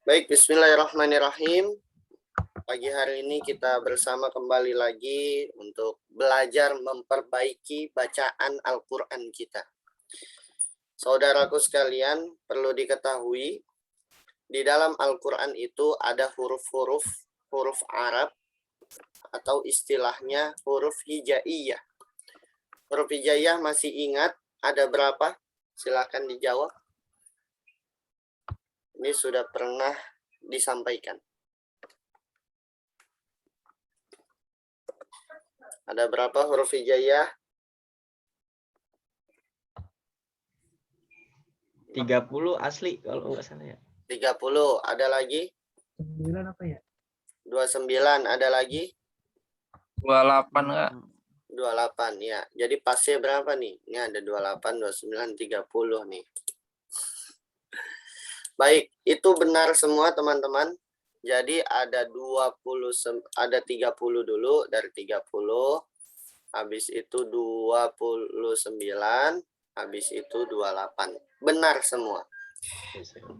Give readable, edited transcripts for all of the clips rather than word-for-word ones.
Baik, bismillahirrahmanirrahim. Pagi hari ini kita bersama kembali lagi untuk belajar memperbaiki bacaan Al-Quran kita. Saudaraku sekalian, perlu diketahui, di dalam Al-Quran itu ada huruf Arab, atau istilahnya huruf hijaiyah. Huruf hijaiyah masih ingat ada berapa? Silakan dijawab. Ini sudah pernah disampaikan. Ada berapa huruf hijaiyah? 30 asli kalau nggak salah ya. 30. Ada lagi? 9 apa ya? 29. Ada lagi? 28 enggak? 28 ya. Jadi pasnya berapa nih? Ini ada 28, 29, 30 nih. Baik, itu benar semua teman-teman. Jadi ada 30 dulu dari 30. Habis itu 29, habis itu 28. Benar semua.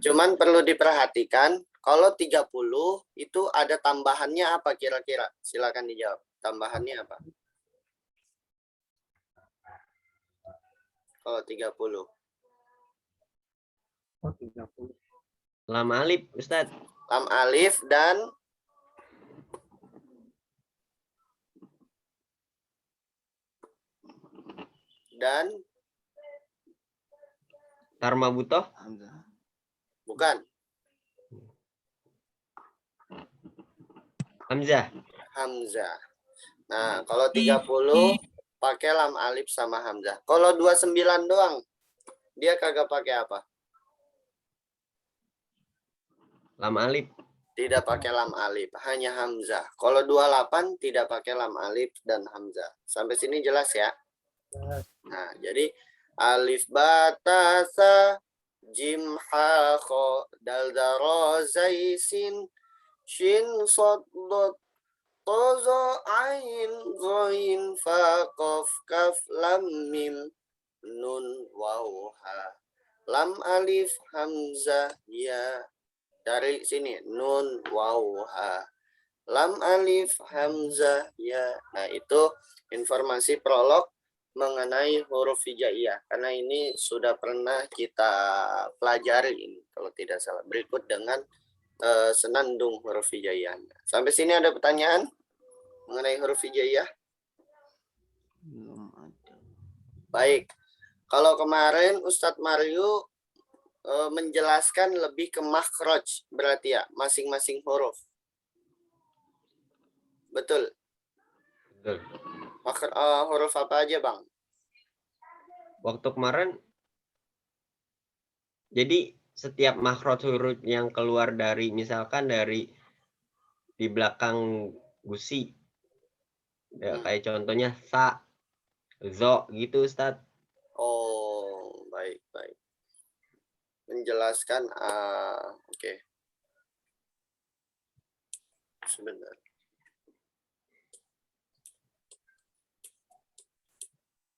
Cuman perlu diperhatikan, kalau 30 itu ada tambahannya apa kira-kira? Silakan dijawab. Tambahannya apa? Kalau 30. Oh, 30. Lam alif, Ustadz. Lam alif dan Tarma butoh. bukan Hamzah. Hamzah. Nah, kalau 30 pakai lam alif sama Hamzah. Kalau 29 doang, dia kagak pakai apa? Lam alif. Tidak pakai lam alif, hanya Hamzah. Kalau 28 tidak pakai lam alif dan Hamzah. Sampai sini jelas ya? Nah, jadi alif batasa jim ha kho dal daro zai sin shin sod dot tozo ain goin fa kof kaf lam mim nun waw ha lam alif hamzah ya. Dari sini nun waw ha lam alif hamzah ya. Nah, itu informasi prolog mengenai huruf hijaiyah, karena ini sudah pernah kita pelajari ini kalau tidak salah, berikut dengan senandung huruf hijaiyah. Sampai sini ada pertanyaan mengenai huruf hijaiyah? Belum ada. Baik, kalau kemarin Ustadz Mario menjelaskan lebih ke makhraj, berarti ya masing-masing huruf. Betul. Betul. Huruf apa aja, Bang? Waktu kemarin, jadi setiap makhraj huruf yang keluar dari, misalkan dari di belakang gusi, ya, kayak contohnya sa, zo gitu, Ustadz. Oh, baik. Menjelaskan, oke. Sebentar.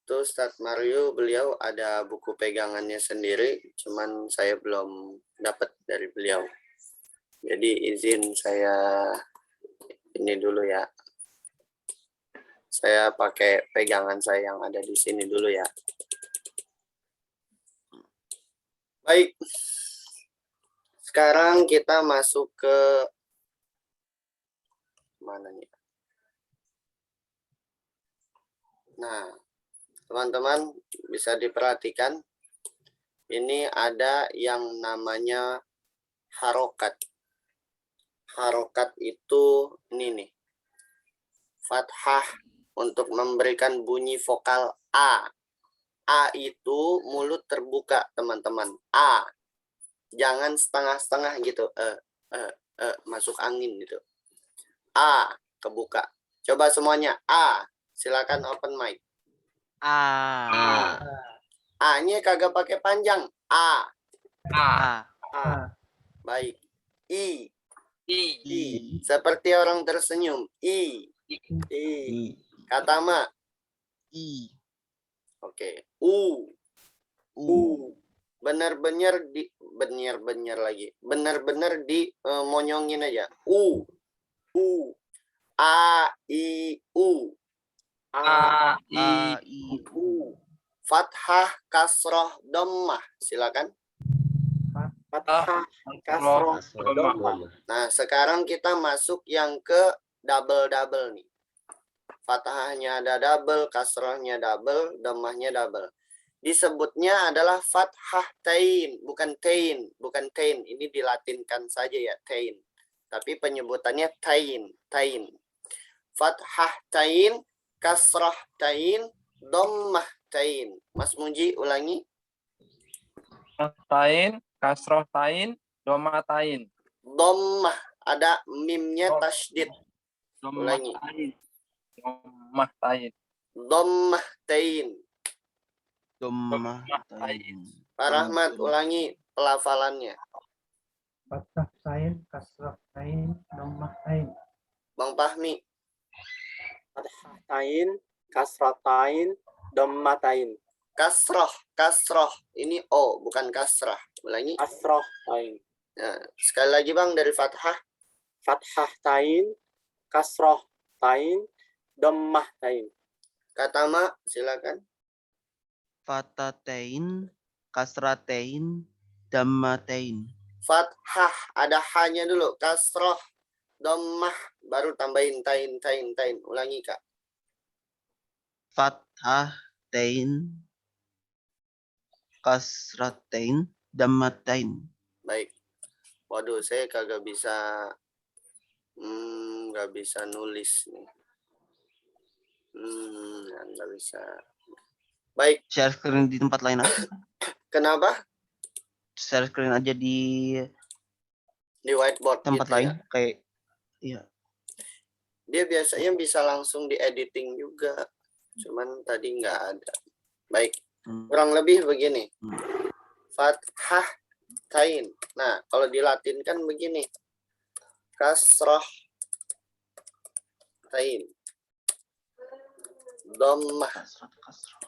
Itu Ustadz Mario, beliau ada buku pegangannya sendiri, cuman saya belum dapat dari beliau. Jadi izin saya ini dulu ya. Saya pakai pegangan saya yang ada di sini dulu ya. Baik. Sekarang kita masuk ke mana nih? Nah, teman-teman bisa diperhatikan, ini ada yang namanya harokat. Harokat itu ini nih, fathah untuk memberikan bunyi vokal A. A itu mulut terbuka, teman-teman. A. Jangan setengah-setengah gitu. Masuk angin gitu. A. Kebuka. Coba semuanya. A. Silakan open mic. A. A-nya kagak pakai panjang. A. A. Baik. I. I. Seperti orang tersenyum. I. Kata ma. I. Oke. U. benar-benar monyongin aja. U, A, I, U. A, I, U. Fathah, kasroh, dhammah. Silakan. Fathah, kasroh, kasroh, dhammah. Nah, sekarang kita masuk yang ke double nih. Fathahnya ada double, kasrohnya double, dhammahnya double. Disebutnya adalah fathah tain, bukan tain, bukan tain. Ini dilatinkan saja ya, tain. Tapi penyebutannya tain. Fathah tain, kasrah tain, dhammah tain. Mas Muji ulangi. Tain, kasroh tain, dhammah tain. Dhammah, ada mimnya tasydid. Dhammah Ulangi. tain. Dhammah tain. Dhammah tain. Dhammah tain. Pak Rahmat ulangi pelafalannya. fathah tain, kasrah tain, dhammah tain. Bang Fahmi. Fathah tain, kasrah tain, dhammah tain. Kasroh. Ini O, bukan kasrah. Ulangi. Kasrah tain. Nah, sekali lagi Bang dari fathah. Fathah tain, kasrah tain, dhammah tain. Kata Ma, silakan. Fatatain, kasratain, dammatain. Fathah, ada hanya dulu. Kasroh, dhammah, baru tambahin tain. Ulangi Kak. Fathah tain, kasratain, dammatain. Baik. Waduh, saya kagak bisa nggak bisa nulis nih. Nggak bisa. Baik, Share screen di tempat lain aja. kenapa? Share screen aja di Di whiteboard tempat gitu lain. ya. Kayak, iya. Dia biasanya bisa langsung di editing juga. Cuman tadi nggak ada. Baik, kurang lebih begini. Fathah tain. Nah, kalau dilatinkan begini. Kasrah tain. Dhammah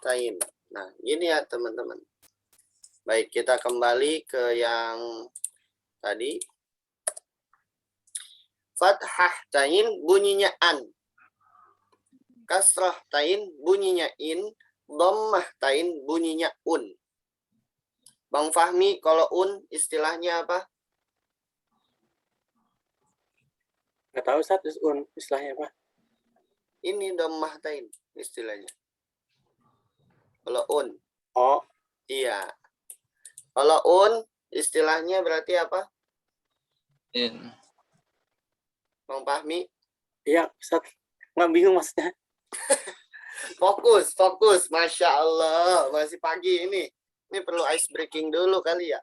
tain. Nah, ini ya teman-teman. Baik, kita kembali ke yang tadi. Fathah tain bunyinya an. Kasrah tain bunyinya in. Dhammah tain bunyinya un. Bang Fahmi, kalau un istilahnya apa? Nggak tahu Ustaz, istilahnya apa? Ini dhammah tain istilahnya. Kalau un. Oh, Iya. Kalau un istilahnya berarti apa? In. Bang Fahmi? iya Ustaz. Nggak bingung maksudnya. Fokus. Masya Allah. Masih pagi ini. Ini perlu ice breaking dulu kali ya.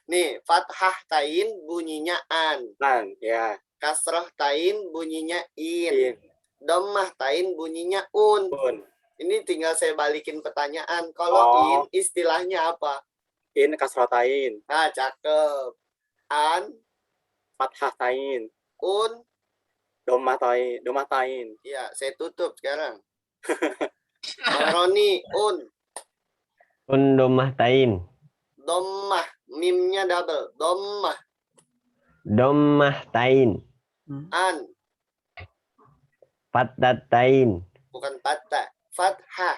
Nih, fathah tain bunyinya an. Nah, ya. Kasrah tain bunyinya in. In. Dhammah tain bunyinya un. Un. Ini tinggal saya balikin pertanyaan. Kalau in istilahnya apa? In, kasrah tain. Nah, cakep. An, Fathah tain. un. Dhammah tain. Dhammah tain. Ya, saya tutup sekarang. Bang Roni, un. Dhammah tain. Dhammah. Mimnya double. Dhammah. Dhammah tain. An. Fathah tain. Bukan patah. Fathah.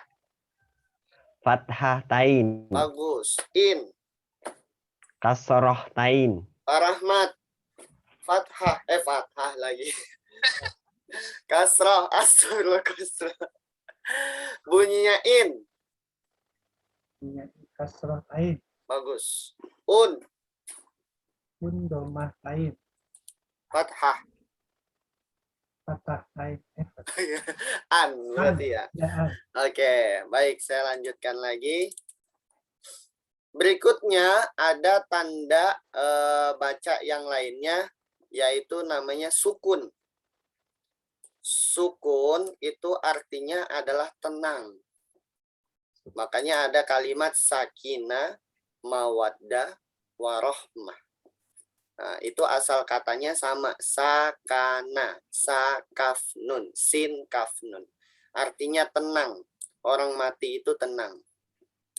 Fathah tain. Bagus. In. Kasroh tain. Pak Rahmat. Fathah. Fathah lagi. Kasrah. Astagfirullah kasrah. Bunyinya in. Kasrah tain, Bagus. Un. un, dhammah tain, Fathah. fathah tain. An berarti ya. Ya, Oke, baik, saya lanjutkan lagi. Berikutnya ada tanda baca yang lainnya, yaitu namanya sukun. Sukun itu artinya adalah tenang. Makanya ada kalimat sakinah, mawaddah, warohmah. Nah, itu asal katanya sama. Sakana, sakafnun, sin kafnun. Artinya tenang. Orang mati itu tenang.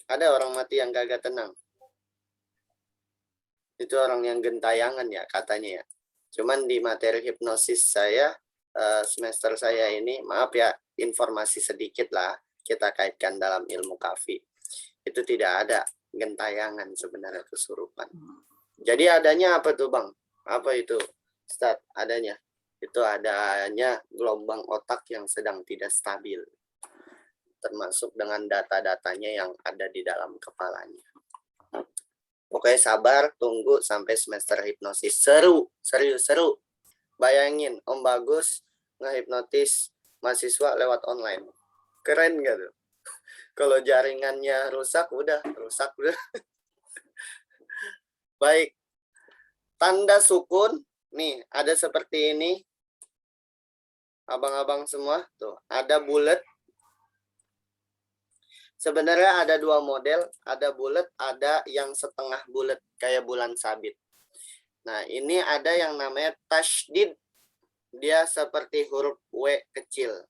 Ada orang mati yang kagak tenang. Itu orang yang gentayangan ya katanya ya. Cuman di materi hipnosis saya, semester saya ini, maaf ya, informasi sedikit lah kita kaitkan dalam ilmu kafi. Itu tidak ada gentayangan sebenarnya kesurupan. Jadi adanya apa tuh Bang? Apa itu Ustaz adanya? Itu adanya gelombang otak yang sedang tidak stabil. Termasuk dengan data-datanya yang ada di dalam kepalanya. Pokoknya sabar, tunggu sampai semester hipnosis. Seru, serius, seru. Bayangin, Om Bagus ngehipnotis mahasiswa lewat online. Keren gak tuh? Kalau jaringannya rusak, udah. Baik. Tanda sukun, nih ada seperti ini. Abang-abang semua, tuh ada bulat. Sebenarnya ada dua model, ada bulat, ada yang setengah bulat, kayak bulan sabit. Nah, ini ada yang namanya tasydid. Dia seperti huruf W kecil.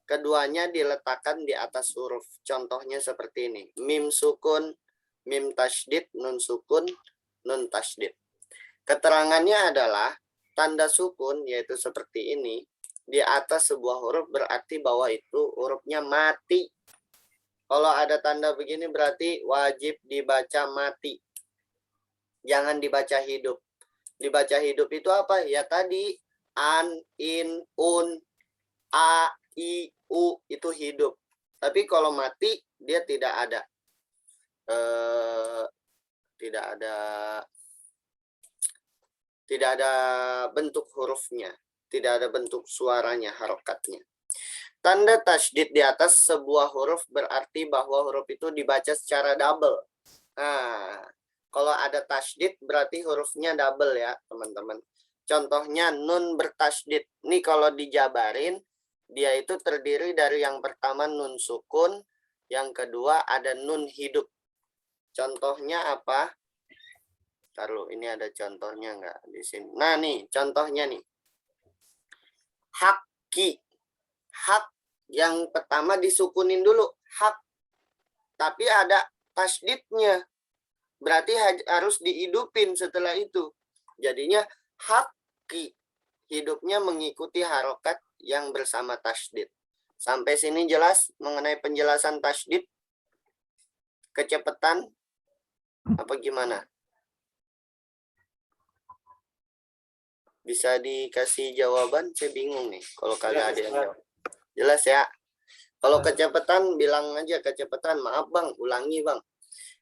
Keduanya diletakkan di atas huruf. Contohnya seperti ini. Mim sukun, mim tasydid, nun sukun, nun tasydid. Keterangannya adalah tanda sukun, yaitu seperti ini. Di atas sebuah huruf berarti bahwa itu hurufnya mati. Kalau ada tanda begini berarti wajib dibaca mati. Jangan dibaca hidup. Dibaca hidup itu apa? Ya tadi an, in, un, a, i, u itu hidup. Tapi kalau mati dia tidak ada. Tidak ada bentuk hurufnya. Tidak ada bentuk suaranya, harokatnya. Tanda tasydid di atas sebuah huruf berarti bahwa huruf itu dibaca secara double. Nah, kalau ada tasydid berarti hurufnya double ya, teman-teman. Contohnya nun bertasydid. Ini kalau dijabarin, dia itu terdiri dari yang pertama nun sukun, yang kedua ada nun hidup. Contohnya apa? Taruh, ini ada contohnya nggak di sini? Nah nih, contohnya nih. Haki. Hak yang pertama disukunin dulu, hak. Tapi ada tasydidnya. Berarti harus dihidupin setelah itu. Jadinya haki. Hidupnya mengikuti harokat yang bersama tasydid. Sampai sini jelas mengenai penjelasan tasydid? Kecepatan? Apa gimana? Bisa dikasih jawaban? Saya bingung nih. Kalau kagak ada yang jawab. Jelas ya. Kalau kecepatan bilang aja kecepatan. Maaf Bang, ulangi Bang.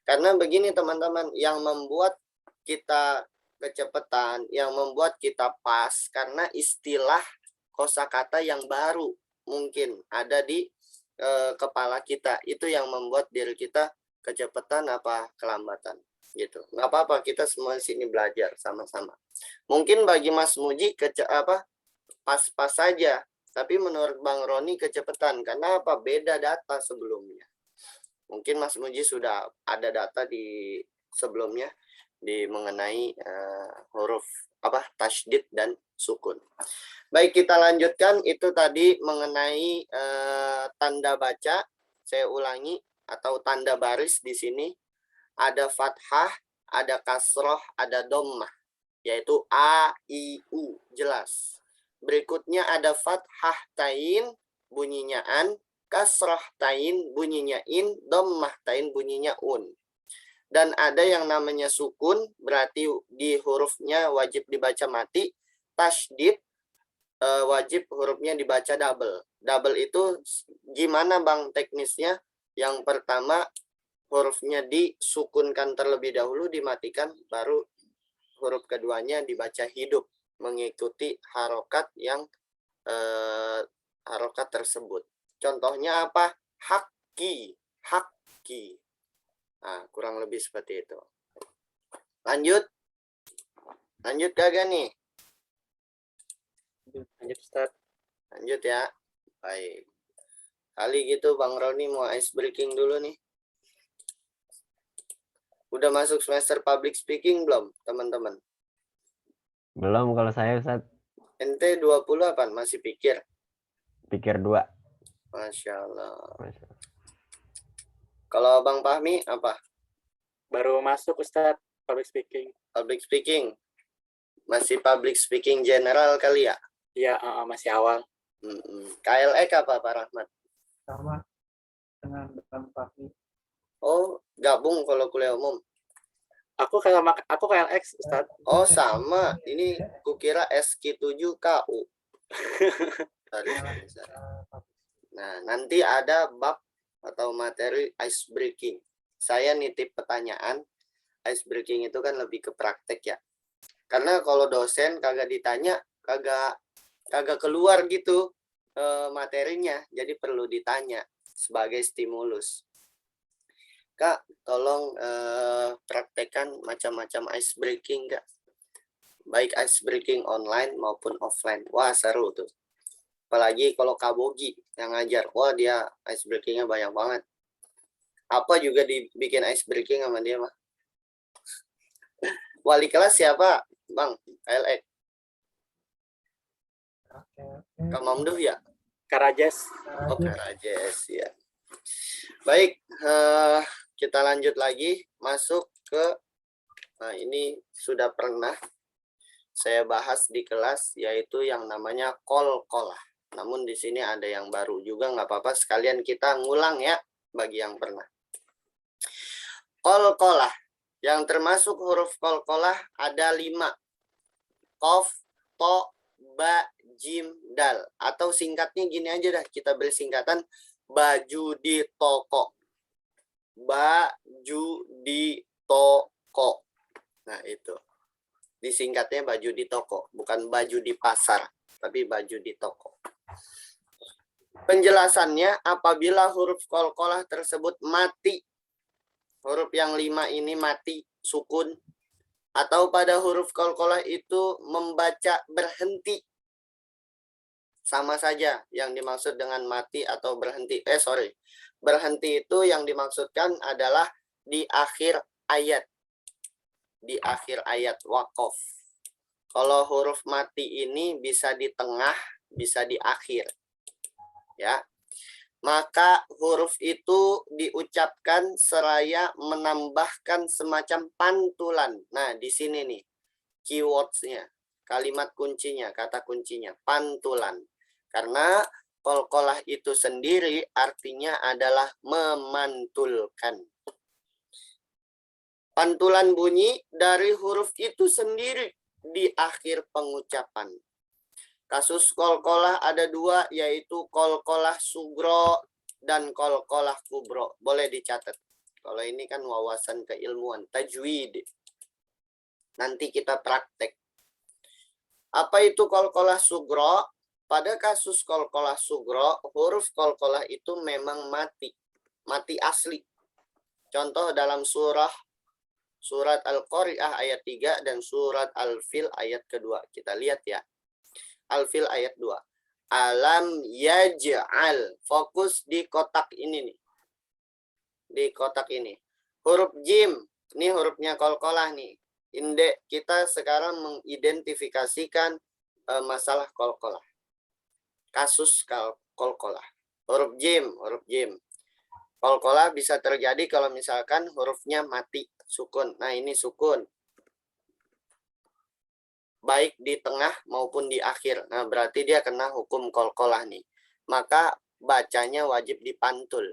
Karena begini teman-teman, yang membuat kita kecepatan, yang membuat kita pas karena istilah kosakata yang baru mungkin ada di kepala kita. Itu yang membuat diri kita kecepatan apa kelambatan gitu. Nggak apa-apa, kita semua di sini belajar sama-sama. Mungkin bagi Mas Muji pas-pas saja. Tapi menurut Bang Roni kecepatan. Karena apa? Beda data sebelumnya. Mungkin Mas Muji sudah ada data di sebelumnya di mengenai huruf tasydid dan sukun. Baik, kita lanjutkan. Itu tadi mengenai tanda baca. Saya ulangi atau tanda baris di sini ada fathah, ada kasroh, ada dhammah, yaitu a, i, u, jelas. Berikutnya ada fathah tain, bunyinya an, kasrah tain, bunyinya in, dhammah tain, bunyinya un. Dan ada yang namanya sukun, berarti di hurufnya wajib dibaca mati. Tasydid, wajib hurufnya dibaca double. Double itu gimana Bang teknisnya? Yang pertama hurufnya disukunkan terlebih dahulu, dimatikan, baru huruf keduanya dibaca hidup. Mengikuti harokat yang harokat tersebut. Contohnya apa? Haki, haki. Nah, kurang lebih seperti itu. Lanjut kagak nih? Lanjut Ustaz. Lanjut ya. Baik. Kali gitu Bang Roni mau ice breaking dulu nih. Udah masuk semester public speaking belum, teman-teman? Belum kalau saya Ustaz. Ente 20 apa? Masih pikir? Pikir 2. Masya Allah. Kalau Bang Fahmi apa? Baru masuk Ustadz, public speaking. Public speaking. Masih public speaking general kali ya? Iya, masih awal. KLX apa Pak Rahmat? Sama dengan Bang Fahmi. Oh, gabung kalau kuliah umum. Aku KLX Ustadz. Oh, sama. Ini kukira SQ7KU. Nah, nanti ada bab atau materi ice breaking. Saya nitip pertanyaan. Ice breaking itu kan lebih ke praktek ya. Karena kalau dosen kagak ditanya, kagak keluar gitu materinya. Jadi perlu ditanya sebagai stimulus. Kak, tolong praktekkan macam-macam ice breaking, Kak. Baik ice breaking online maupun offline. Wah, seru tuh. Apalagi kalau Kak Bogi yang ngajar. Wah, dia ice breakingnya banyak banget. Apa juga dibikin ice breaking sama dia, mah. Wali kelas siapa, Bang? KLX. Kak Mamduh ya? Karajes. Oh, Karajes ya. Baik, kita lanjut lagi masuk ke ini sudah pernah saya bahas di kelas, yaitu yang namanya kol-kolah. Namun di sini ada yang baru juga, nggak apa-apa sekalian kita ngulang ya bagi yang pernah. Kol-kolah yang termasuk huruf kol-kolah ada 5. Qaf, to, ba, jim, dal. Atau singkatnya gini aja dah, kita beri singkatan baju di toko. Baju di toko. Nah, itu. Disingkatnya baju di toko, bukan baju di pasar, tapi baju di toko. Penjelasannya, apabila huruf kol-kolah tersebut mati, huruf yang 5 ini mati, sukun, atau pada huruf kol-kolah itu membaca berhenti, sama saja yang dimaksud dengan mati atau berhenti. Berhenti itu yang dimaksudkan adalah di akhir ayat. Di akhir ayat waqaf. Kalau huruf mati ini bisa di tengah, bisa di akhir. Ya. Maka huruf itu diucapkan seraya menambahkan semacam pantulan. Nah, di sini nih keywords-nya, kalimat kuncinya, kata kuncinya, pantulan. Karena kol-kolah itu sendiri artinya adalah memantulkan. Pantulan bunyi dari huruf itu sendiri di akhir pengucapan. Kasus kol-kolah ada 2, yaitu kol-kolah sugro dan kol-kolah kubro. Boleh dicatat. Kalau ini kan wawasan keilmuan, tajwid. Nanti kita praktek. Apa itu kol-kolah sugro? Pada kasus kol-kolah sugro, huruf kol-kolah itu memang mati. Mati asli. Contoh dalam surat Al-Qari'ah ayat 3 dan surat Al-Fil ayat kedua. Kita lihat ya. Al-Fil ayat 2. Alam yaj'al. Fokus di kotak ini nih. Di kotak ini. Huruf jim. Ini hurufnya kol-kolah nih. Kita sekarang mengidentifikasikan masalah kol-kolah. Kasus kol-kolah. Huruf jim. Kol-kolah bisa terjadi kalau misalkan hurufnya mati. Sukun. Nah, ini sukun. Baik di tengah maupun di akhir. Nah, berarti dia kena hukum kol-kolah nih. Maka bacanya wajib dipantul.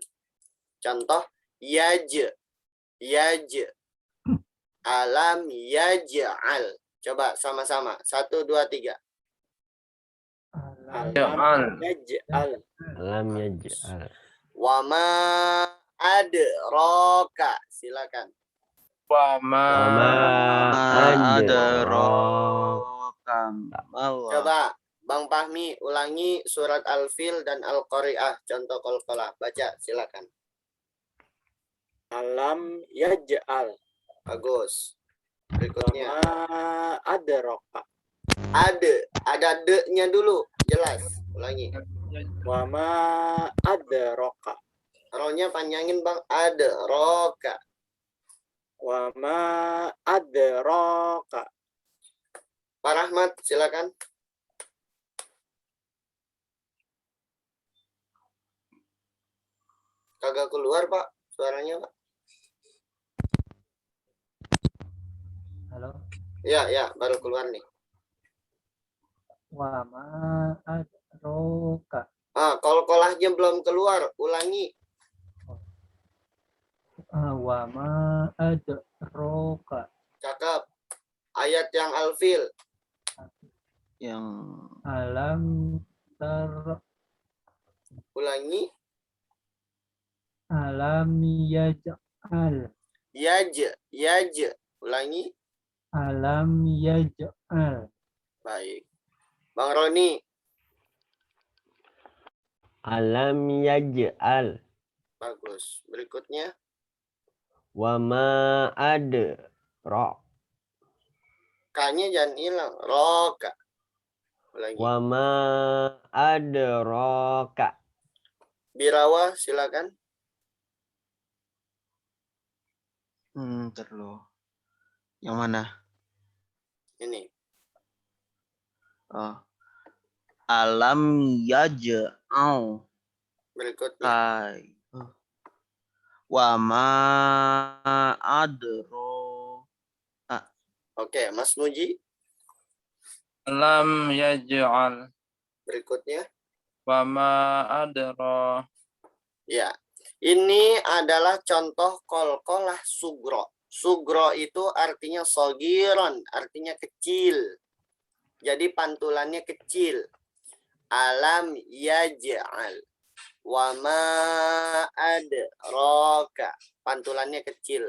Contoh, yaj. Alam yaj'al. Coba sama-sama. 1, 2, 3. Alam yaj'al. Alam yaj'al. Wa ma adraka. Silakan. Wama adraka. Coba Bang Fahmi ulangi surat Al-Fil dan Al-Qari'ah contoh kol-kolah. Baca silakan. Alam yaj'al. Bagus. Berikutnya. Wama adraka. Ada de-nya dulu. Jelas. Ulangi. Wama adraka. Ro-nya panjangin Bang. Adraka. Wama adraka. Pak Rahmat silakan. Kagak keluar Pak suaranya, Pak? Halo. Ya, baru keluar nih. Wa ma adraka. Qalqalahnya belum keluar, ulangi. Wa ma adraka. Cakep. Ayat yang Al-Fil. Yang Alam tar Ulangi. alam yaj'al. Yaj. Ulangi. Alam yaj'al. Baik. Bang Roni. Alam yaj'al Bagus. Berikutnya. wa ma adra K-nya jangan hilang. Roka. Ulangi. wa ma adraka. Birawa, silakan. ntar lo. Yang mana? Ini. Oh. Alam yaj'al Berikutnya. kai. Wa ma adro. Oke, Mas Nuji. Lam yaj'al Berikutnya. wa ma adra. Ya. Ini adalah contoh qalqalah sugro. Sugro itu artinya sogiron, artinya kecil. Jadi pantulannya kecil. Alam yaj'al. Wa ma adraka. Pantulannya kecil.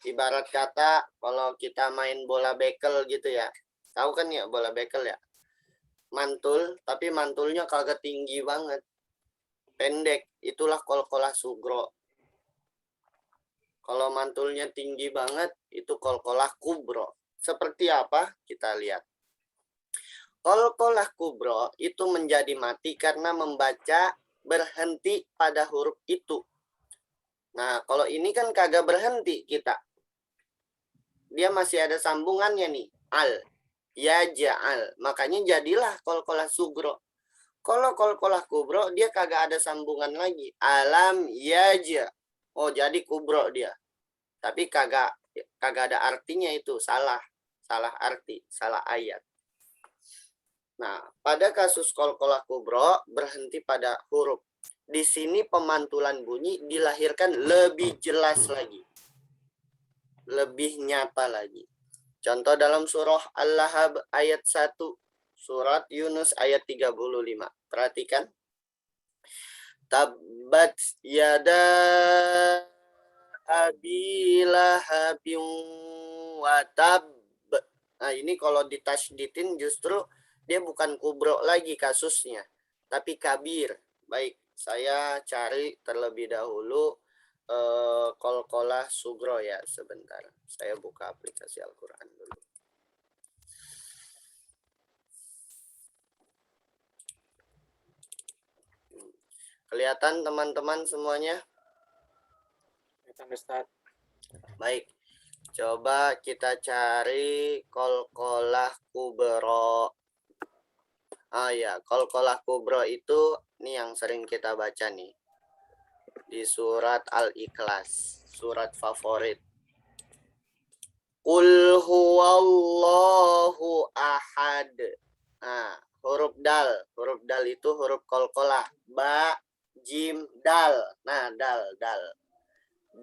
Ibarat kata kalau kita main bola bekel gitu ya. Tahu kan ya bola bekel ya? Mantul, tapi mantulnya kagak tinggi banget. Pendek, itulah qalqalah sugro. Kalau mantulnya tinggi banget, itu qalqalah kubro. Seperti apa? Kita lihat. Qalqalah kubro itu menjadi mati karena membaca berhenti pada huruf itu. Nah, kalau ini kan kagak berhenti kita. Dia masih ada sambungannya nih. Al. Yaj'al. Makanya jadilah qalqalah sugro. Kalau qalqalah kubro, dia kagak ada sambungan lagi. Alam yaj'a. Oh, jadi kubro dia. Tapi kagak ada artinya itu. Salah arti. Salah ayat. Nah, pada kasus qalqalah kubro, berhenti pada huruf. Di sini pemantulan bunyi dilahirkan lebih jelas lagi. Lebih nyata lagi. Contoh dalam surah Al-Lahab ayat 1. Surat Yunus ayat 35. Perhatikan. Tabbat yada abi lahabin wa tab. Nah, ini kalau ditasydidin justru dia bukan kubro lagi kasusnya, tapi kabir. Baik, saya cari terlebih dahulu qalqalah sugro ya, sebentar. Saya buka aplikasi Al-Qur'an dulu. Kelihatan teman-teman semuanya? Ustaz. Baik. Coba kita cari qalqalah kubro. Ya, qalqalah kubro itu nih yang sering kita baca nih. Di surat Al-Ikhlas, surat favorit. Qul huwallahu ahad. Nah, huruf dal itu huruf qalqalah. Ba, jim, dal. Nah, dal.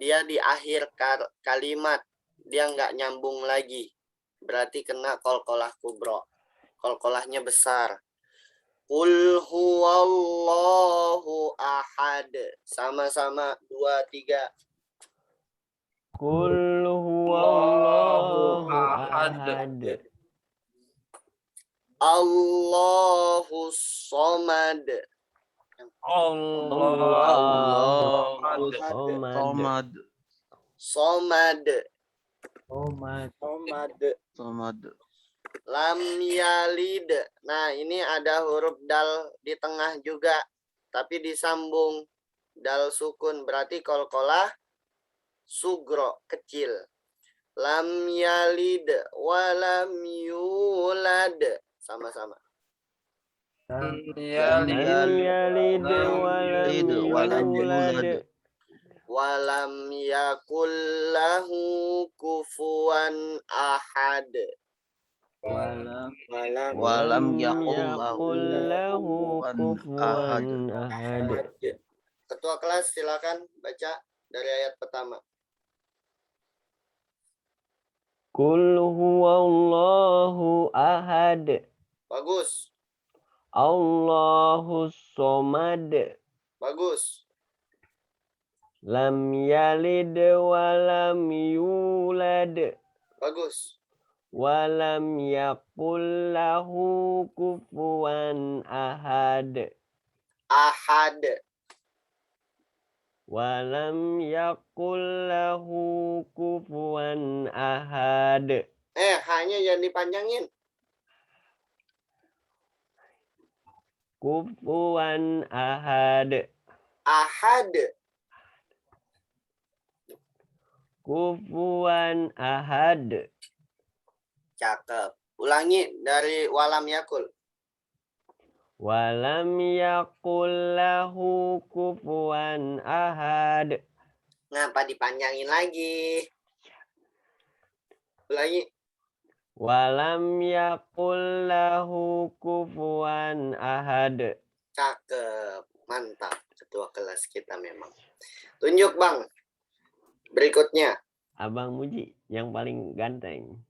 Dia di akhir kalimat, dia nggak nyambung lagi. Berarti kena qalqalah kubro. Qalqalahnya besar. Qul huwallahu ahad. Sama-sama 2, 3. Qul huwallahu ahad. Allahus somad. Allahu Somad. Somad. Somad. Lam yalid. Nah, ini ada huruf dal di tengah juga, tapi disambung. Dal sukun, berarti qalqalah sugro, kecil. Lam yalid wa lam yulad. Sama-sama. Lam yalid wa lam yulad Walam yakul lahu kufuwan ahad. Walam yakul lahu kufuwan ahad. Ketua kelas silakan baca dari ayat pertama. Qul huwallahu ahad. Bagus. Allahus somad. Bagus. Lam yalid wa lam yulad. Bagus. Wa lam yakul lahu kufuwan ahad. Ahad. Wa lam yakul lahu kufuwan ahad. Hanya jangan dipanjangin. Kufuwan ahad. Ahad. Kufuwan ahad. Cakep. Ulangi dari walam yakul. Walam yakul lahu kufuwan ahad. Ngapa dipanjangin lagi? Ulangi. Walam yakul lahu kufuwan ahad. Cakep. Mantap. Ketua kelas kita memang. Tunjuk Bang. Berikutnya. Abang Muji yang paling ganteng.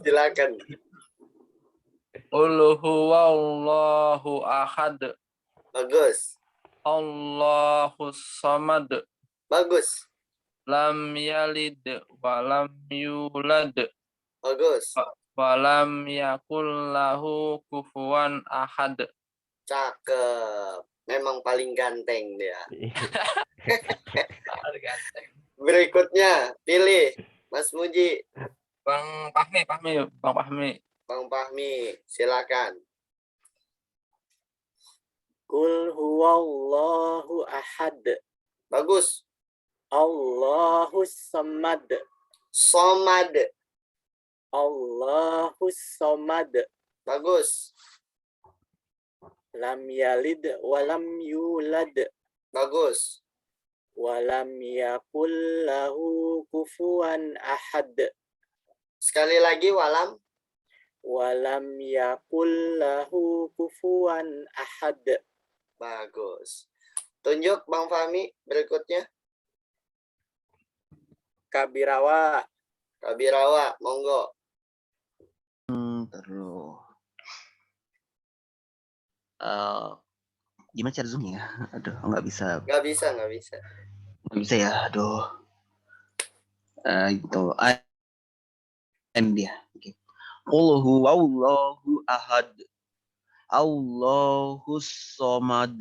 Silakan. Qul huwallahu ahad. Bagus. Allahus samad. Bagus. Lam yalid wa lam yulad. Bagus. Wa lam yakul lahu kufuwan ahad. Cakep. Memang paling ganteng dia. Berikutnya, pilih Mas Muji. Bang Fahmi. Bang Fahmi, silakan. Qul huwallahu ahad. Bagus. Allahus samad. Somad. Allahus samad. Bagus. Lam yalid walam yulad. Bagus. Walam yakul lahu kufuwan ahad. Sekali lagi walam. Walam yakul lahu kufuwan ahad. Bagus. Tunjuk Bang Fahmi berikutnya. Kabirawa. Kabirawa, monggo. Terus gimana cara zoom ya? Aduh, nggak bisa. Nggak bisa. Nggak bisa ya. Aduh. Gitu. Dia. Oke. Qul huwallahu ahad. Allahus somad.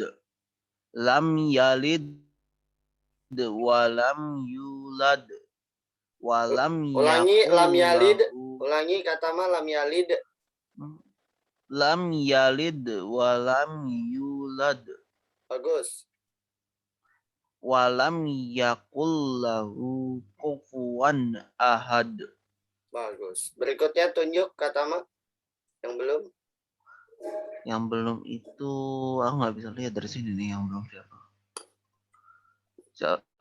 Lam yalid wa lam yulad. Wa lam Ulangi lam yakul yalid. lahu- Ulangi kata ma lam yalid. Lam yalid wa lam yulad. Bagus. Wa lam yakul lahu kufuwan ahad. Bagus. Berikutnya tunjuk kata ma yang belum. Yang belum itu aku nggak bisa lihat dari sini nih yang belum siapa.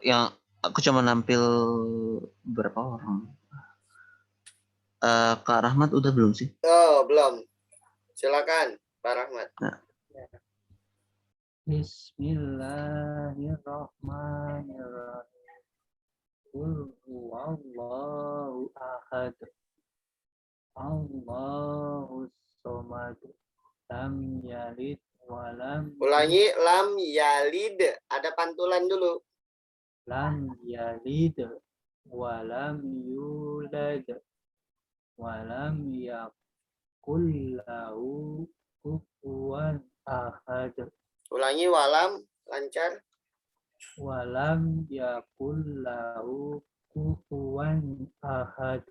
Yang aku cuma nampil beberapa orang. Kak Rahmat udah belum sih? Oh, belum. Silakan, Pak Rahmat. Bismillahirrahmanirrahim. Qul huwallahu ahad. Allahus somad. Lam yalid wa lam Ulangi lam yalid. Ada pantulan dulu. lam yalid wa lam yulad wa lam yakul lahu kufuwan ahad. Ulangi walam lancar. Wa lam yakul lahu kufuwan ahad.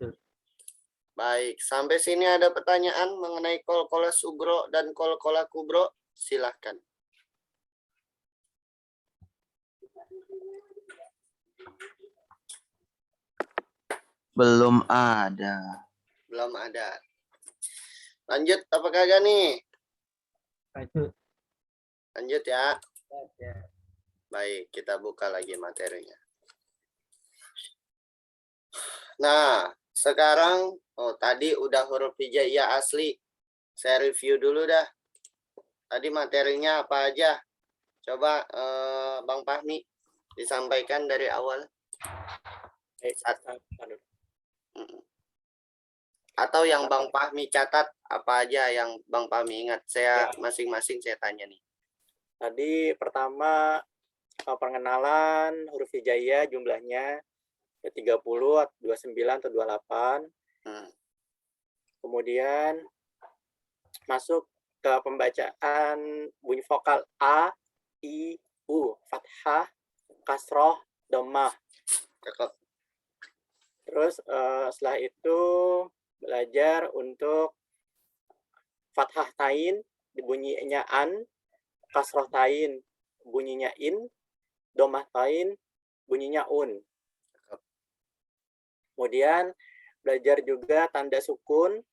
Baik, sampai sini ada pertanyaan mengenai kol-kola sugro dan kol-kola kubro? Silahkan. Belum ada. Belum ada. Lanjut, apa kagak nih? Lanjut. Lanjut ya. Baik, kita buka lagi materinya. Nah, sekarang tadi udah huruf hijaiyah asli. Saya review dulu dah. Tadi materinya apa aja? Coba Bang Fahmi disampaikan dari awal. Atau yang Bang Fahmi catat apa aja yang Bang Fahmi ingat. Saya masing-masing saya tanya nih. Tadi pertama pengenalan huruf hijaiyah jumlahnya 30, 29 atau 28. Kemudian masuk ke pembacaan bunyi vokal A, I, U, fathah, kasroh, dhammah. Terus setelah itu belajar untuk fathah tain bunyinya an, kasroh tain bunyinya in, dhammah tain bunyinya un. Kemudian belajar juga tanda sukun,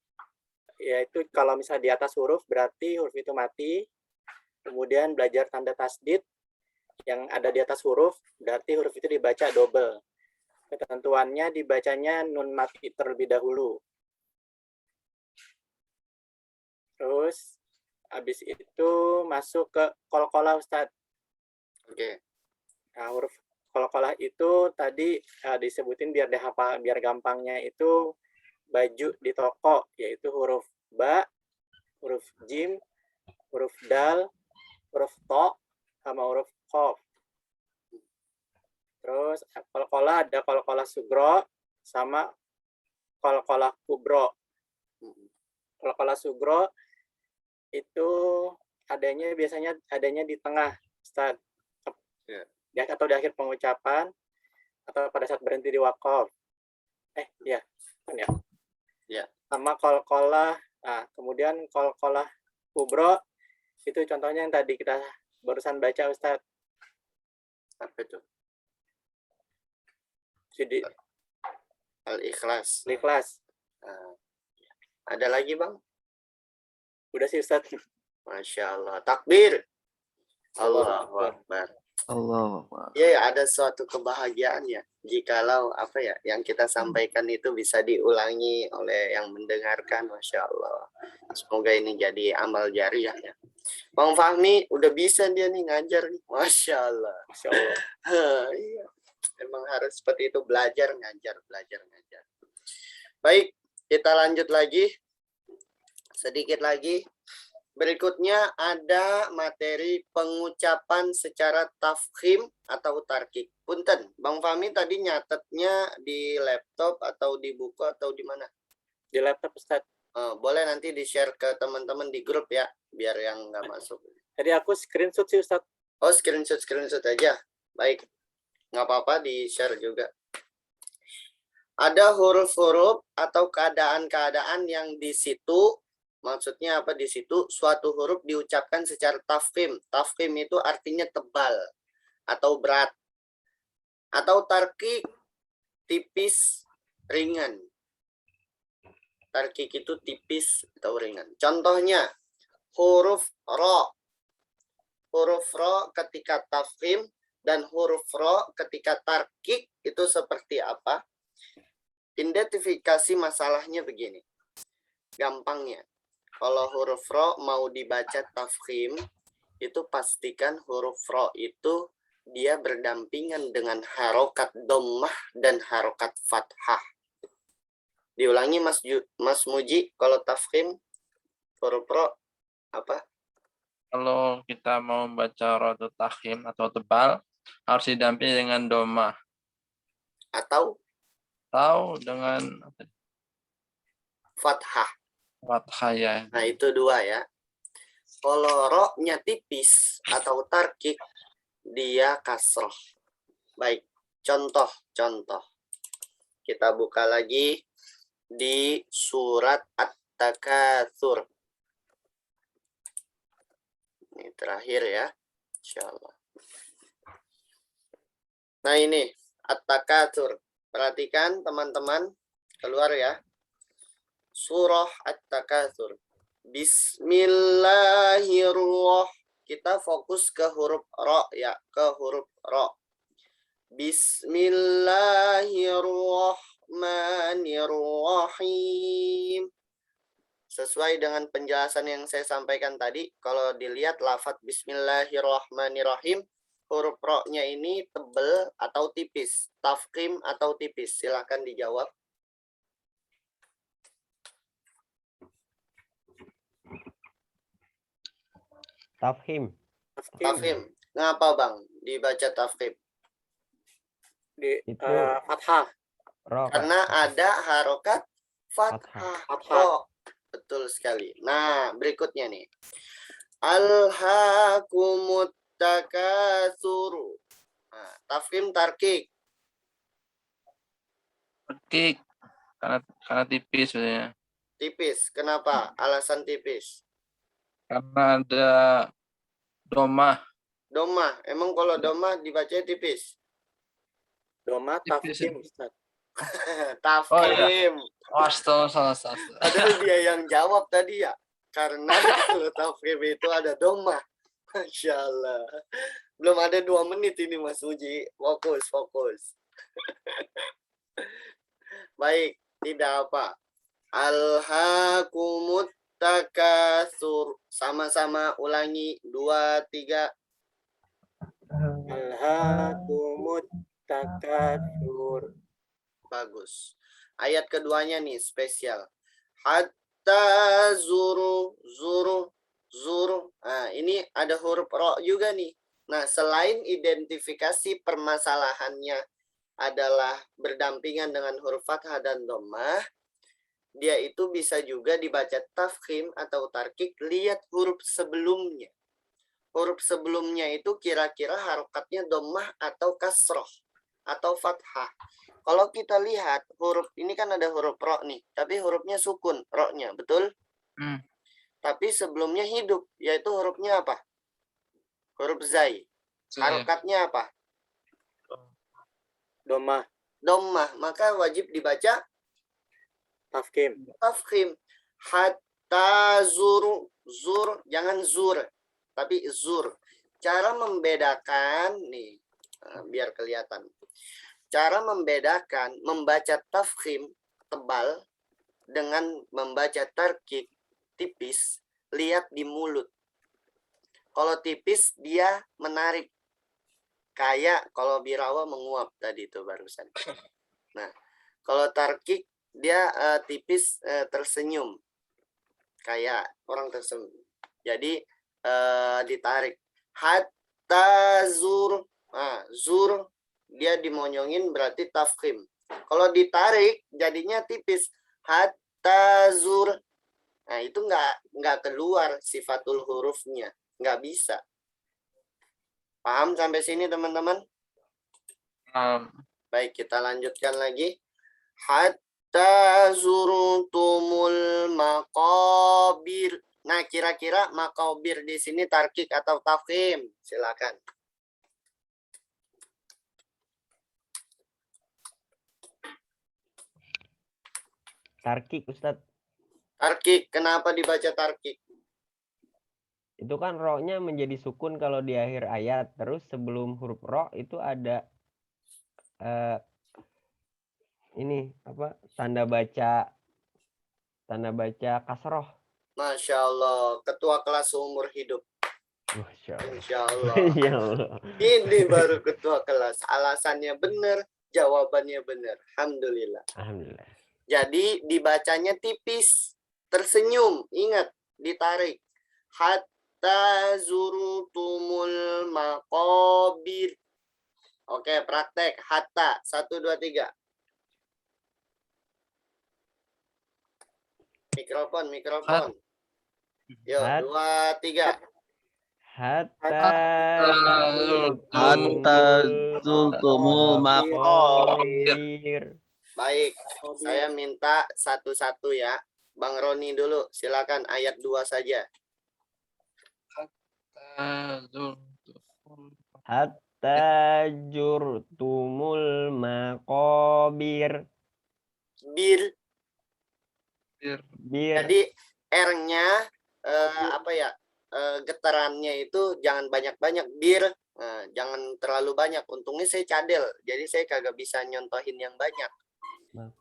yaitu kalau misalnya di atas huruf berarti huruf itu mati. Kemudian belajar tanda tasdid yang ada di atas huruf berarti huruf itu dibaca double. Ketentuannya dibacanya nun mati terlebih dahulu. Terus habis itu masuk ke qalqalah Ustadz. Oke. Nah, huruf qalqalah itu tadi disebutin biar dihafal, biar gampangnya itu baju di toko, yaitu huruf ba, huruf jim, huruf dal, huruf to, sama huruf qaf. Terus qalqalah ada qalqalah sugro sama qalqalah kubro. Qalqalah sugro itu biasanya adanya di tengah, Ustaz. Ya, atau di akhir pengucapan atau pada saat berhenti di waqaf. Ya. Sama qalqalah. Nah, kemudian qalqalah kubro itu contohnya yang tadi kita barusan baca, Ustaz. Apa itu? Jadi Al-Ikhlas. Al-Ikhlas. Ada lagi, Bang? Udah sih, Ustaz. Masya Allah. Takbir. Allahu Akbar. Allah Akbar. Ya, ada suatu kebahagiaan ya. Jikalau yang kita sampaikan itu bisa diulangi oleh yang mendengarkan. Masya Allah. Semoga ini jadi amal jariah ya. Bang Fahmi udah bisa dia nih ngajar nih. Masya Allah. Masya Allah. Iya. Emang harus seperti itu, belajar ngajar. Baik, kita lanjut lagi. Sedikit lagi. Berikutnya ada materi pengucapan secara tafkhim atau tarkik. Punten, Bang Fahmi tadi nyatetnya di laptop atau di buku atau di mana? Di laptop, Ustaz. Boleh nanti di-share ke teman-teman di grup ya, biar yang nggak masuk. Tadi aku screenshot sih, Ustaz. Oh, screenshot aja. Baik, nggak apa-apa di-share juga. Ada huruf-huruf atau keadaan-keadaan yang di situ, maksudnya apa di situ, suatu huruf diucapkan secara tafkhim. Tafkhim itu artinya tebal atau berat. Atau tarkik, tipis, ringan. Tarkik itu tipis atau ringan. Contohnya, huruf ro. Huruf ro ketika tafkhim dan huruf ro ketika tarkik itu seperti apa? Identifikasi masalahnya begini. Gampangnya. Kalau huruf ro mau dibaca tafkhim, itu pastikan huruf ro itu dia berdampingan dengan harokat dhammah dan harokat fathah. Diulangi Mas Muji, kalau tafkhim huruf ro apa? Kalau kita mau baca rotu tafkhim atau tebal, harus didampingi dengan dhammah. Atau Dengan fathah. fathah ya. Nah, itu dua ya. Kalau ro-nya tipis atau tarkik, dia kasroh. Baik, contoh. Kita buka lagi di surat At-Takatsur. Ini terakhir ya, insyaallah. Nah ini, At-Takatsur. Perhatikan teman-teman, keluar ya. Surah At-Takatsur. Bismillahirrahmanirrahim. kita fokus ke huruf ro ya, ke huruf ro. Bismillahirrahmanirrahim. Sesuai dengan penjelasan yang saya sampaikan tadi, kalau dilihat lafadz bismillahirrahmanirrahim, huruf ro-nya ini tebal atau tipis, tafkhim atau tipis. Silahkan dijawab. Tafhim. Tafkhim. Ngapa Bang dibaca tafkhim? Di Itu fathah. ro. Kak. Karena ada harokat fathah. Fathah. Ro. Betul sekali. Nah, berikutnya nih. Alhaakumut takatsur. Nah, tafkhim tarkik. Tarkik. Karena tipis sebenarnya. Tipis. Kenapa? Alasan tipis. Karena ada domah. Domah. Emang kalau domah dibacanya tipis? Doma Tipis. tafkhim, Ustaz. Tafkhim. Oh, salah. Padahal dia yang jawab tadi ya. Karena kalau tafkhim itu ada domah. Masya Allah. Belum ada 2 menit ini Mas Uji. Fokus. Baik. Tidak apa. Alhaakumut takatsur. Sama-sama ulangi. 2, 3. Alhaakumut takatsur. Bagus. Ayat keduanya nih spesial. Hatta zuru. Nah, ini ada huruf ro juga nih. Nah, selain identifikasi permasalahannya adalah berdampingan dengan huruf fathah dan dhammah, dia itu bisa juga dibaca tafkhim atau tarkik. Lihat huruf sebelumnya. Huruf sebelumnya itu kira-kira harokatnya dhammah atau kasroh atau fathah. Kalau kita lihat huruf ini kan ada huruf ro nih, tapi hurufnya sukun, ro-nya, betul? Tapi sebelumnya hidup, yaitu hurufnya apa? Huruf zai. Harokatnya apa? Doma Dhammah, maka wajib dibaca tafkhim. tafkhim. Hatta zur, jangan zur, tapi zur. Cara membedakan nih, biar kelihatan. Cara membedakan membaca tafkhim tebal dengan membaca tarkik tipis, lihat di mulut. Kalau tipis dia menarik. Kayak kalau birawa menguap tadi itu barusan. Nah, kalau tarkik dia tipis tersenyum. Kayak orang tersenyum. Jadi ditarik. Hatta zur. Nah, zur dia dimonyongin berarti tafkhim. Kalau ditarik jadinya tipis. Hatta zur. Nah, itu nggak keluar sifatul hurufnya. Nggak bisa. Paham sampai sini teman-teman? Baik, kita lanjutkan lagi. Hatta zurtumul maqabir. Nah, kira-kira maqabir di sini tarkik atau tafkhim? Silakan. Tarkik, Ustadz. Tarkik, kenapa dibaca tarkik? Itu kan ro-nya menjadi sukun kalau di akhir ayat. Terus sebelum huruf ro itu ada ini apa? Tanda baca kasroh. Masya Allah, ketua kelas seumur hidup. Masya Allah. Insya Allah. Ya Allah. Ini baru ketua kelas. Alasannya benar, jawabannya benar. Alhamdulillah. Alhamdulillah. Jadi dibacanya tipis, tersenyum, ingat, ditarik. Hatta zurutumul maqabir. Oke, praktek. Hatta, 1, 2, 3. Mikrofon. Yo, 2, 3. Hatta zultumul maqabir. Baik, saya minta satu-satu ya. Bang Roni dulu, silakan ayat 2 saja. Hatta jurtumul maqabir. Bir. Bir. Jadi R-nya apa ya? getarannya itu jangan banyak-banyak, bir. Nah, jangan terlalu banyak. Untungnya saya cadel, jadi saya kagak bisa nyontohin yang banyak.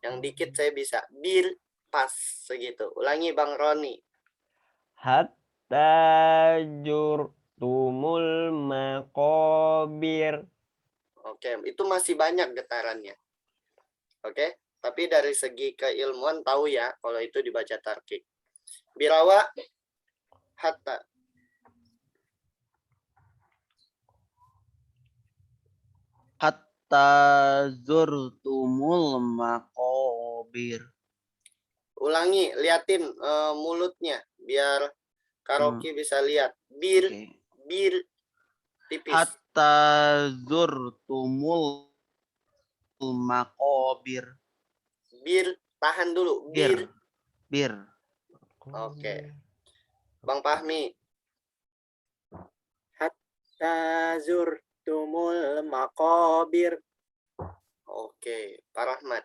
Yang dikit saya bisa. Bir, pas segitu. Ulangi Bang Roni. Hatta jurtumul maqabir. Oke, itu masih banyak getarannya. Oke, tapi dari segi keilmuan tahu ya kalau itu dibaca tarkik. Birawa, hatta. Hatta zurtumul maqabir. Ulangi, liatin mulutnya biar karaoke bisa lihat. Bir, Oke. bir, tipis. Hatta zurtumul maqabir. Bir, tahan dulu. Bir. Bir. Oke. Bang Fahmi. Tazurtumul maqabir. Oke, Pak Rahmat.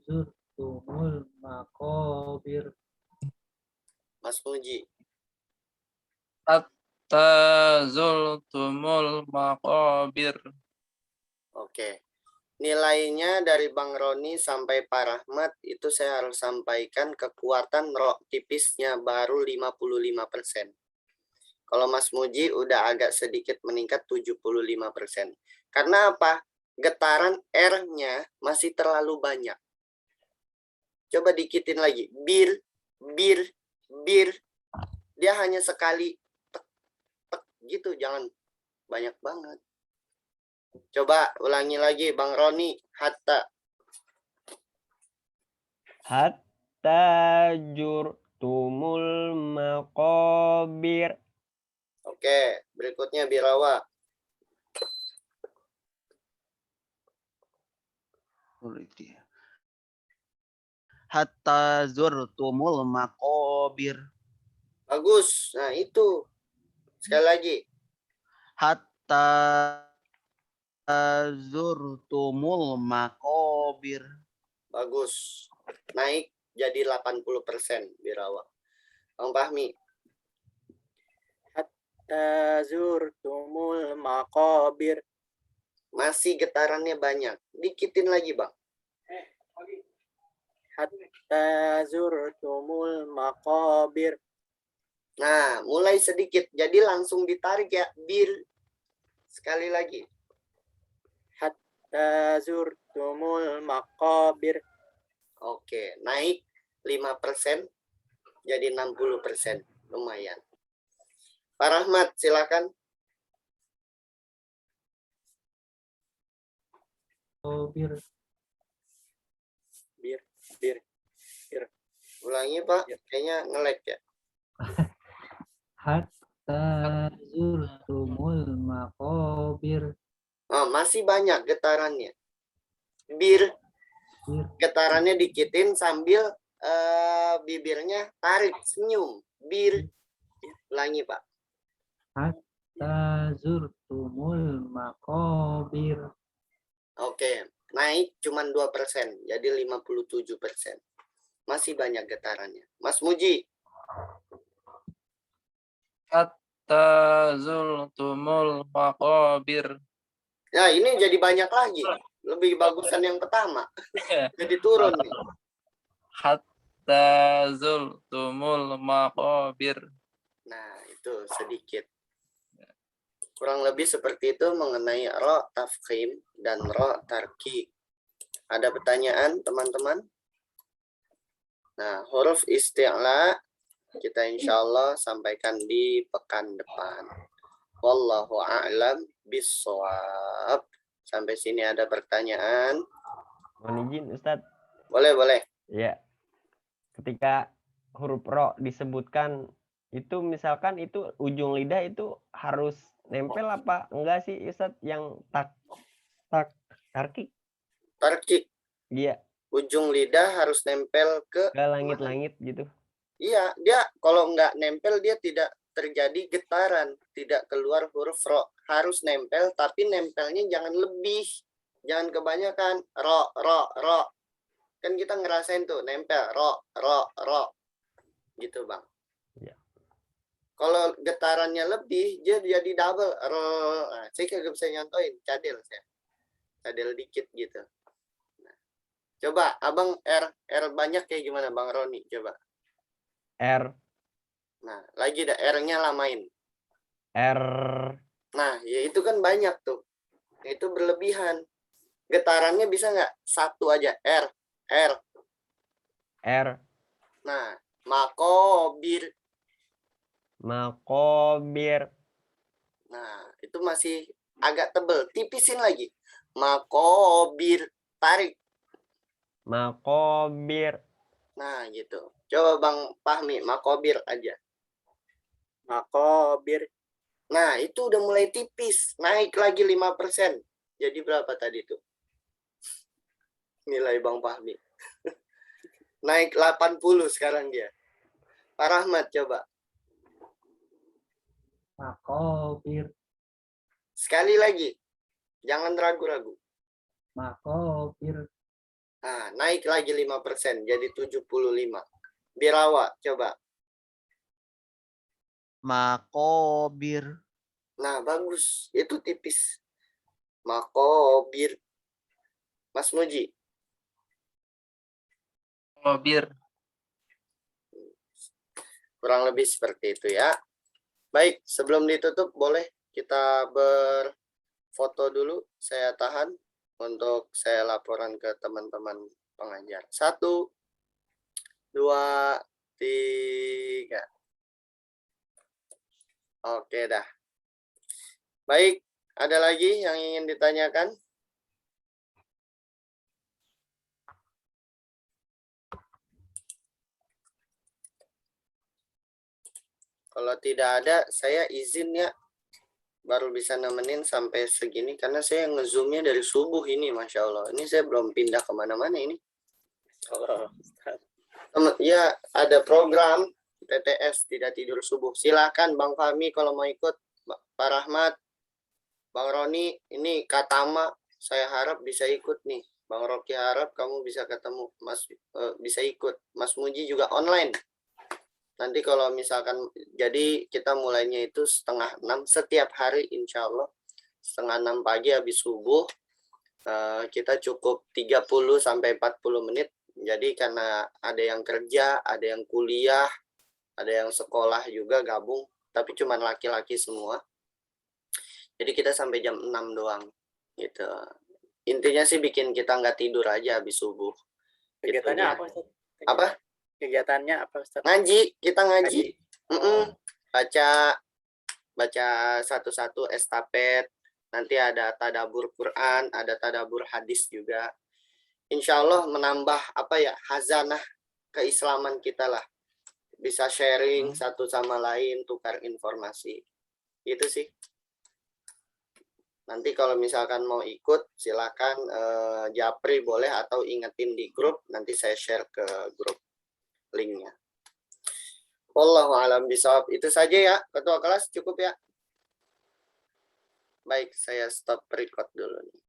Zurtumul maqabir. Mas Muji. Tazultumul maqabir. Oke. Nilainya dari Bang Roni sampai Pak Rahmat itu saya harus sampaikan kekuatan ro tipisnya baru 55%. Kalau Mas Muji udah agak sedikit meningkat 75%. Karena apa? Getaran R-nya masih terlalu banyak. Coba dikitin lagi. Bir, bir, bir. Dia hanya sekali tek, tek gitu, jangan banyak banget. Coba ulangi lagi Bang Roni. Hatta. Hatta jurtumul maqabir. Oke, berikutnya Birawa. Hatta zurtumul maqabir. Bagus. Nah, itu. Sekali lagi. Hatta zurtumul maqabir. Bagus. Naik jadi 80% Birawa. Bang Fahmi. Tazurtumul maqabir. Masih getarannya banyak. Dikitin lagi, Bang. Tazurtumul maqabir. Nah, mulai sedikit. Jadi langsung ditarik ya. Bir. Sekali lagi. Tazurtumul maqabir. Oke, naik 5% jadi 60%. Lumayan. Pak Rahmat, silakan. Bir. Bir. Ulangi, Pak. Kayaknya nge-lag ya. Hatta zurtumul maqabir. Oh, masih banyak getarannya. Bir. Getarannya dikitin sambil bibirnya tarik, senyum. Bir. Ulangi, Pak. Hatta zurtumul maqabir. Oke, naik cuma 2%, jadi 57%. Masih banyak getarannya. Mas Muji. Tazultumul maqabir. Ya, ini jadi banyak lagi. Lebih bagusan yang pertama. Jadi turun nih. Tazultumul maqabir. Nah, itu sedikit. Kurang lebih seperti itu mengenai ro tafkhim dan ro tarki. Ada pertanyaan, teman-teman? Nah, huruf isti'la kita insya Allah sampaikan di pekan depan. Wallahu a'lam bishawab. Sampai sini ada pertanyaan? Mohon izin, Ustadz. Boleh. Ya. Ketika huruf ro disebutkan itu misalkan itu ujung lidah itu harus nempel apa enggak sih Ustadz yang tarkik? Tarkik. Iya. Ujung lidah harus nempel ke langit-langit gitu. Iya, dia kalau nggak nempel dia tidak terjadi getaran, tidak keluar huruf ro. Harus nempel, tapi nempelnya jangan lebih, jangan kebanyakan. Ro. Kan kita ngerasain tuh nempel ro. Gitu, Bang. Kalau getarannya lebih, dia jadi double. Nah, saya kagak bisa nyontoin, cadel saya. Cadel dikit gitu. Nah, coba abang R banyak kayak gimana Bang Roni? Coba. R, Nah, lagi dah R-nya lamain. R, Nah, ya itu kan banyak tuh. Itu berlebihan. Getarannya bisa nggak? Satu aja, R. R, Nah, makobir. makobir, Nah, itu masih agak tebel. Tipisin lagi. Makobir. Tarik. makobir, Nah, gitu. Coba Bang Fahmi, makobir aja. Makobir. Nah, itu udah mulai tipis. Naik lagi 5%. Jadi berapa tadi tuh? Nilai Bang Fahmi. Naik 80 sekarang dia. Pak Rahmat coba. Makobir. Sekali lagi. Jangan ragu-ragu. Makobir. Nah, naik lagi 5%. Jadi 75. Birawa, coba. Makobir. Nah, bagus. Itu tipis. Makobir. Mas Muji. Makobir. Kurang lebih seperti itu ya. Baik, sebelum ditutup boleh kita berfoto dulu. Saya tahan untuk saya laporan ke teman-teman pengajar. 1, 2, 3. Oke dah. Baik, ada lagi yang ingin ditanyakan? Kalau tidak ada, saya izin ya. Baru bisa nemenin sampai segini. Karena saya nge-zoomnya dari subuh ini, Masya Allah. Ini saya belum pindah kemana-mana ini. Oh, Ya, ada program TTS tidak tidur subuh. Silakan Bang Fahmi kalau mau ikut. Pak Rahmat, Bang Roni, ini Katama. Saya harap bisa ikut nih. Bang Rocky harap kamu bisa ketemu. Mas bisa ikut. Mas Muji juga online. Nanti kalau misalkan, jadi kita mulainya itu 5:30 setiap hari insya Allah. 5:30 pagi habis subuh. Kita cukup 30-40 menit. Jadi karena ada yang kerja, ada yang kuliah, ada yang sekolah juga gabung. Tapi cuman laki-laki semua. Jadi kita sampai jam 6 doang. Gitu. Intinya sih bikin kita nggak tidur aja habis subuh. kegiatannya Gitu, apa Ustaz? Apa? Kegiatannya apa Ustaz? Ngaji, kita ngaji. Ngaji. Baca satu-satu estafet. Nanti ada tadabur Quran, ada tadabur hadis juga. Insya Allah menambah apa ya, hazanah keislaman kita lah. Bisa sharing satu sama lain, tukar informasi. Itu sih. Nanti kalau misalkan mau ikut, silakan japri boleh atau ingetin di grup. Nanti saya share ke grup linknya. Wallahu a'lam bishawab. Itu saja ya, ketua kelas cukup ya. Baik, saya stop record dulu nih.